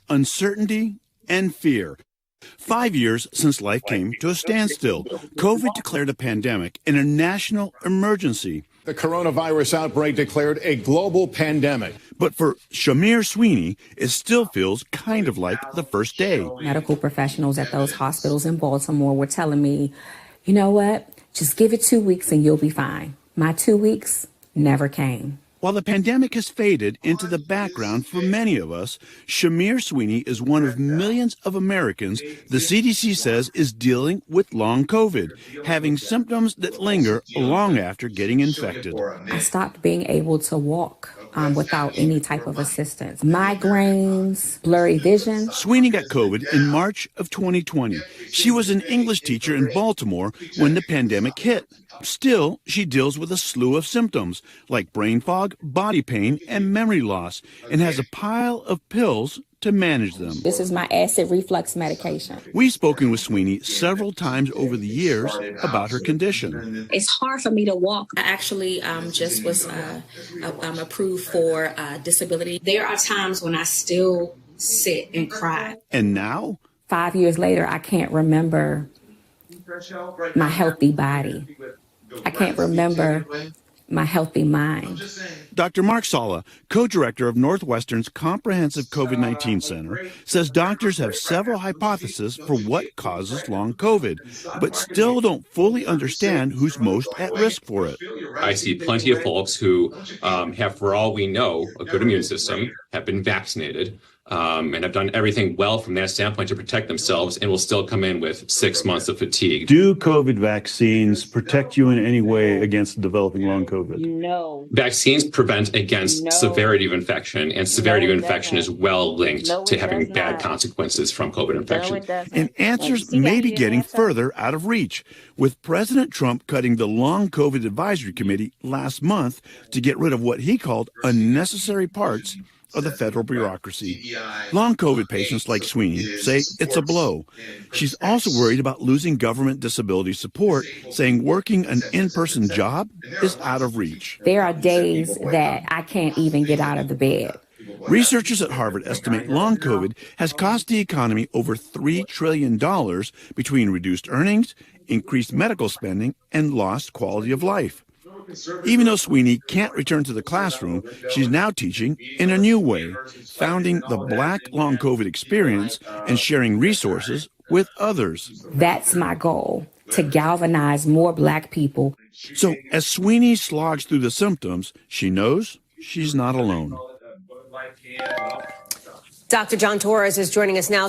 uncertainty, and fear. 5 years since life came to a standstill, COVID declared a pandemic and a national emergency. The coronavirus outbreak declared a global pandemic. But for Sha-MEER Sweeney, it still feels kind of like the first day. Medical professionals at those hospitals in Baltimore were telling me, you know what, just give it 2 weeks and you'll be fine. My 2 weeks never came. While the pandemic has faded into the background for many of us, Sha-MEER Sweeney is one of millions of Americans the CDC says is dealing with long COVID, having symptoms that linger long after getting infected. I stopped being able to walk without any type of assistance. Migraines, blurry vision. Sweeney got COVID in March of 2020. She was an English teacher in Baltimore when the pandemic hit. Still, she deals with a slew of symptoms like brain fog, body pain, and memory loss, and has a pile of pills to manage them. This is my acid reflux medication. We've spoken with Sweeney several times over the years about her condition. It's hard for me to walk. I actually just was approved for disability. There are times when I still sit and cry. And now? 5 years later, I can't remember my healthy body. I can't remember my healthy mind. Dr. Mark Sala, co-director of Northwestern's Comprehensive COVID-19 Center, says doctors have several hypotheses for what causes long COVID, but still don't fully understand who's most at risk for it. I see plenty of folks who have, for all we know, a good immune system, have been vaccinated, and have done everything well from that standpoint to protect themselves, and will still come in with 6 months of fatigue. Do COVID vaccines protect you in any way against developing long COVID? No. Vaccines prevent against severity of infection, and severity of infection is well linked to having bad consequences from COVID infection. And answers may be getting further out of reach, with President Trump cutting the Long COVID Advisory Committee last month to get rid of what he called unnecessary parts of the federal bureaucracy. Long COVID patients like Sweeney say it's a blow. She's also worried about losing government disability support, saying working an in-person job is out of reach. There are days that I can't even get out of the bed. Researchers at Harvard estimate long COVID has cost the economy over $3 trillion between reduced earnings, increased medical spending, and lost quality of life. Even though Sweeney can't return to the classroom, she's now teaching in a new way, founding the Black Long COVID Experience and sharing resources with others. That's my goal, to galvanize more Black people. So as Sweeney slogs through the symptoms, she knows she's not alone. Dr. John Torres is joining us now.